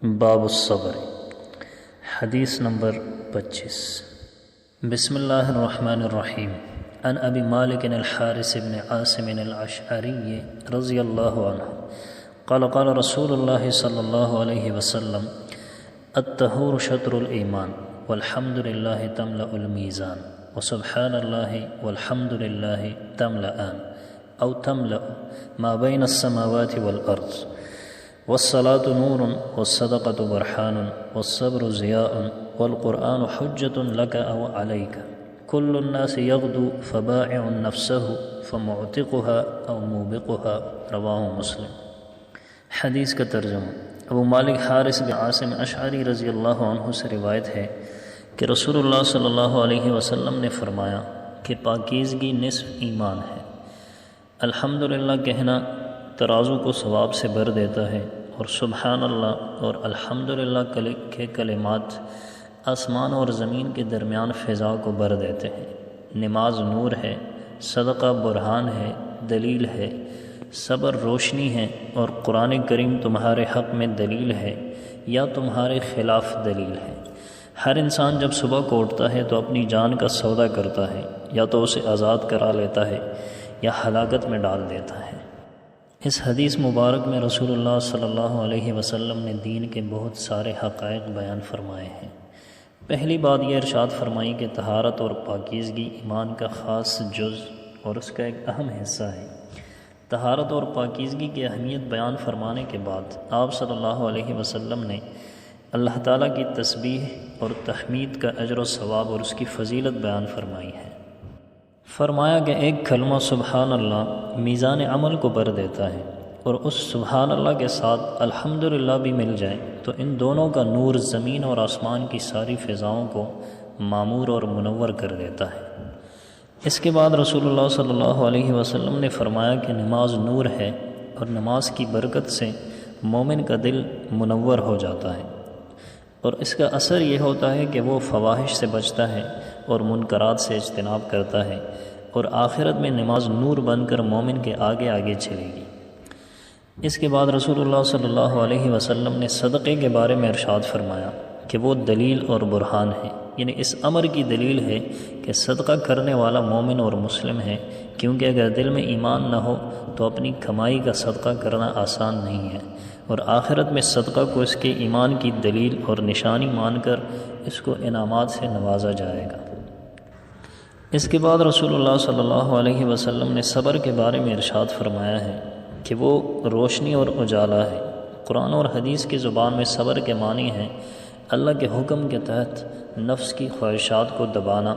باب الصبر، حدیث نمبر 25۔ بسم اللہ الرحمن الرحیم۔ عن ابی مالک الحارث بن عاصم الاشعری رضی اللہ عنہ قال قال رسول اللہ صلی اللہ علیہ وسلم الطہور شطر الایمان والحمد للہ تملأ المیزان وسبحان اللہ والحمد للہ تملأان او تملأ ما بین السماوات والارض والصلاة نور والصدقة برهان والصبر ضیاء والقرآن حجة لك أو عليك كل الناس يغدو فبائع نفسه فمعتقها أو موبقها رواہ مسلم۔ حدیث کا ترجمہ۔ ابو مالک حارث بن عاصم اشعری رضی اللہ عنہ سے روایت ہے کہ رسول اللہ صلی اللہ علیہ وسلم نے فرمایا کہ پاکیزگی نصف ایمان ہے۔ الحمدللہ کہنا ترازو کو ثواب سے بھر دیتا ہے، اور سبحان اللہ اور الحمدللہ کے کلمات آسمان اور زمین کے درمیان فضا کو بھر دیتے ہیں۔ نماز نور ہے، صدقہ برہان ہے، دلیل ہے، صبر روشنی ہے، اور قرآن کریم تمہارے حق میں دلیل ہے یا تمہارے خلاف دلیل ہے۔ ہر انسان جب صبح کو اٹھتا ہے تو اپنی جان کا سودا کرتا ہے، یا تو اسے آزاد کرا لیتا ہے یا ہلاکت میں ڈال دیتا ہے۔ اس حدیث مبارک میں رسول اللہ صلی اللہ علیہ وسلم نے دین کے بہت سارے حقائق بیان فرمائے ہیں۔ پہلی بات یہ ارشاد فرمائی کہ طہارت اور پاکیزگی ایمان کا خاص جز اور اس کا ایک اہم حصہ ہے۔ طہارت اور پاکیزگی کی اہمیت بیان فرمانے کے بعد آپ صلی اللہ علیہ وسلم نے اللہ تعالیٰ کی تسبیح اور تحمید کا اجر و ثواب اور اس کی فضیلت بیان فرمائی ہے۔ فرمایا کہ ایک کلمہ سبحان اللہ میزان عمل کو بھر دیتا ہے، اور اس سبحان اللہ کے ساتھ الحمدللہ بھی مل جائے تو ان دونوں کا نور زمین اور آسمان کی ساری فضاؤں کو معمور اور منور کر دیتا ہے۔ اس کے بعد رسول اللہ صلی اللہ علیہ وسلم نے فرمایا کہ نماز نور ہے، اور نماز کی برکت سے مومن کا دل منور ہو جاتا ہے، اور اس کا اثر یہ ہوتا ہے کہ وہ فواحش سے بچتا ہے اور منکرات سے اجتناب کرتا ہے، اور آخرت میں نماز نور بن کر مومن کے آگے آگے چلے گی۔ اس کے بعد رسول اللہ صلی اللہ علیہ وسلم نے صدقے کے بارے میں ارشاد فرمایا کہ وہ دلیل اور برہان ہے، یعنی اس امر کی دلیل ہے کہ صدقہ کرنے والا مومن اور مسلم ہے، کیونکہ اگر دل میں ایمان نہ ہو تو اپنی کمائی کا صدقہ کرنا آسان نہیں ہے، اور آخرت میں صدقہ کو اس کے ایمان کی دلیل اور نشانی مان کر اس کو انعامات سے نوازا جائے گا۔ اس کے بعد رسول اللہ صلی اللہ علیہ وسلم نے صبر کے بارے میں ارشاد فرمایا ہے کہ وہ روشنی اور اجالا ہے۔ قرآن اور حدیث کی زبان میں صبر کے معنی ہیں اللہ کے حکم کے تحت نفس کی خواہشات کو دبانا،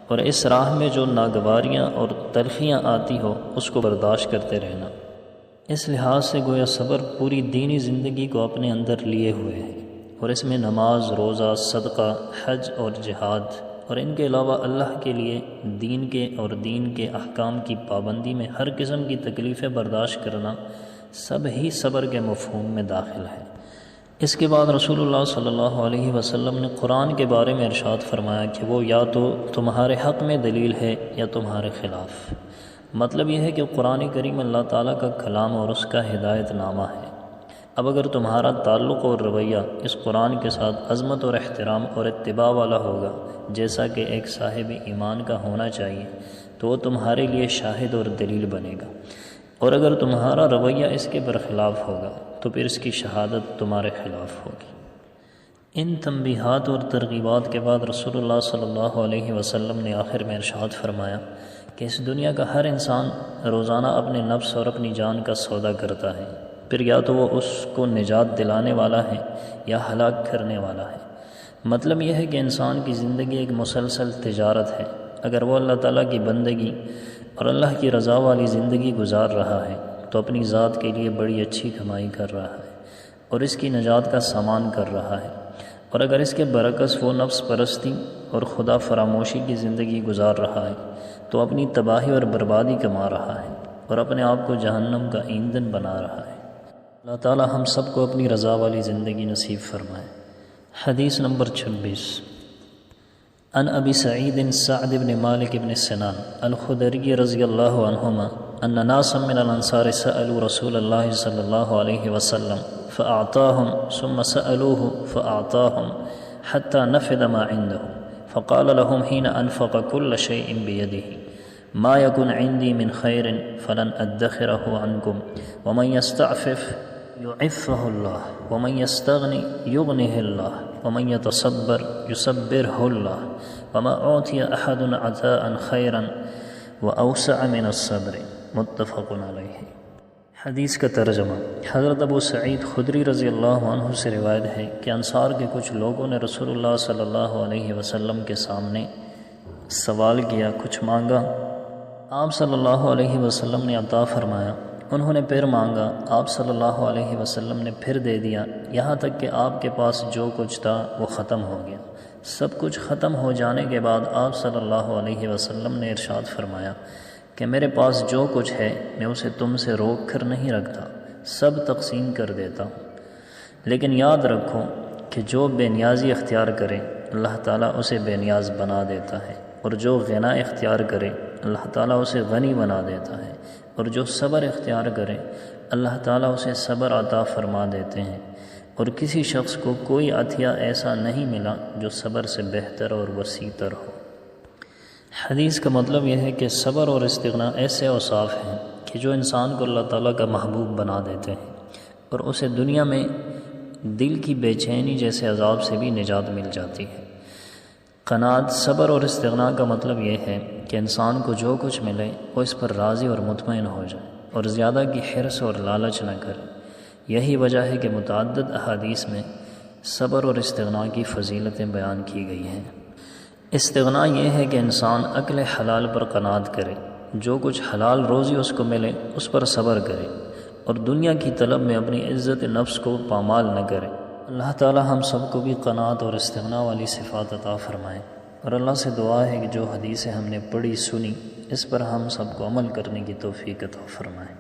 اور اس راہ میں جو ناگواریاں اور تلخیاں آتی ہو اس کو برداشت کرتے رہنا۔ اس لحاظ سے گویا صبر پوری دینی زندگی کو اپنے اندر لیے ہوئے ہے، اور اس میں نماز، روزہ، صدقہ، حج اور جہاد، اور ان کے علاوہ اللہ کے لیے دین کے احکام کی پابندی میں ہر قسم کی تکلیفیں برداشت کرنا سب ہی صبر کے مفہوم میں داخل ہے۔ اس کے بعد رسول اللہ صلی اللہ علیہ وسلم نے قرآن کے بارے میں ارشاد فرمایا کہ وہ یا تو تمہارے حق میں دلیل ہے یا تمہارے خلاف۔ مطلب یہ ہے کہ قرآن کریم اللہ تعالیٰ کا کلام اور اس کا ہدایت نامہ ہے۔ اب اگر تمہارا تعلق اور رویہ اس قرآن کے ساتھ عظمت اور احترام اور اتباع والا ہوگا جیسا کہ ایک صاحب ایمان کا ہونا چاہیے، تو وہ تمہارے لیے شاہد اور دلیل بنے گا، اور اگر تمہارا رویہ اس کے برخلاف ہوگا تو پھر اس کی شہادت تمہارے خلاف ہوگی۔ ان تنبیہات اور ترغیبات کے بعد رسول اللہ صلی اللہ علیہ وسلم نے آخر میں ارشاد فرمایا کہ اس دنیا کا ہر انسان روزانہ اپنے نفس اور اپنی جان کا سودا کرتا ہے، پھر یا تو وہ اس کو نجات دلانے والا ہے یا ہلاک کرنے والا ہے۔ مطلب یہ ہے کہ انسان کی زندگی ایک مسلسل تجارت ہے۔ اگر وہ اللہ تعالیٰ کی بندگی اور اللہ کی رضا والی زندگی گزار رہا ہے تو اپنی ذات کے لیے بڑی اچھی کمائی کر رہا ہے اور اس کی نجات کا سامان کر رہا ہے، اور اگر اس کے برعکس وہ نفس پرستی اور خدا فراموشی کی زندگی گزار رہا ہے تو اپنی تباہی اور بربادی کما رہا ہے اور اپنے آپ کو جہنم کا ایندھن بنا رہا ہے۔ اللہ تعالی ہم سب کو اپنی رضا والی زندگی نصیب فرمائے۔ حدیث نمبر 26۔ عن ابی سعید سعد بن مالک بن سنان الخدری رضی اللہ عنہما ان ناسا من الانصار سألوا رسول اللہ صلی اللہ علیہ وسلم فأعطاهم ثم سألوه فأعطاهم حتى نفذ ما عنده فقال لهم حين أنفق كل شيء بيده ما يكن عندي من خير فلن أدخره عنكم ومن يستعفف يعفه الله ومن يستغني يغنه الله ومن يتصبر يصبره الله وما أعطي أحد عطاء خيرا وأوسع من الصبر متفق علیہ۔ حدیث کا ترجمہ۔ حضرت ابو سعید خدری رضی اللہ عنہ سے روایت ہے کہ انصار کے کچھ لوگوں نے رسول اللہ صلی اللہ علیہ وسلم کے سامنے سوال کیا، کچھ مانگا، آپ صلی اللہ علیہ وسلم نے عطا فرمایا، انہوں نے پھر مانگا، آپ صلی اللہ علیہ وسلم نے پھر دے دیا، یہاں تک کہ آپ کے پاس جو کچھ تھا وہ ختم ہو گیا۔ سب کچھ ختم ہو جانے کے بعد آپ صلی اللہ علیہ وسلم نے ارشاد فرمایا کہ میرے پاس جو کچھ ہے میں اسے تم سے روک کر نہیں رکھتا، سب تقسیم کر دیتا ہوں، لیکن یاد رکھو کہ جو بے نیازی اختیار کرے اللہ تعالیٰ اسے بے نیاز بنا دیتا ہے، اور جو غنا اختیار کرے اللہ تعالیٰ اسے غنی بنا دیتا ہے، اور جو صبر اختیار کرے اللہ تعالیٰ اسے صبر عطا فرما دیتے ہیں، اور کسی شخص کو کوئی عطیہ ایسا نہیں ملا جو صبر سے بہتر اور وسیع تر ہو۔ حدیث کا مطلب یہ ہے کہ صبر اور استغنا ایسے اوصاف ہیں کہ جو انسان کو اللہ تعالیٰ کا محبوب بنا دیتے ہیں، اور اسے دنیا میں دل کی بے چینی جیسے عذاب سے بھی نجات مل جاتی ہے۔ قناعت، صبر اور استغنا کا مطلب یہ ہے کہ انسان کو جو کچھ ملے وہ اس پر راضی اور مطمئن ہو جائے، اور زیادہ کی حرص اور لالچ نہ کرے۔ یہی وجہ ہے کہ متعدد احادیث میں صبر اور استغنا کی فضیلتیں بیان کی گئی ہیں۔ استغنا یہ ہے کہ انسان اکل حلال پر قناعت کرے، جو کچھ حلال روزی اس کو ملے اس پر صبر کرے، اور دنیا کی طلب میں اپنی عزت نفس کو پامال نہ کرے۔ اللہ تعالی ہم سب کو بھی قناعت اور استغنا والی صفات عطا فرمائے، اور اللہ سے دعا ہے کہ جو حدیثیں ہم نے پڑھی سنی اس پر ہم سب کو عمل کرنے کی توفیق عطا فرمائے۔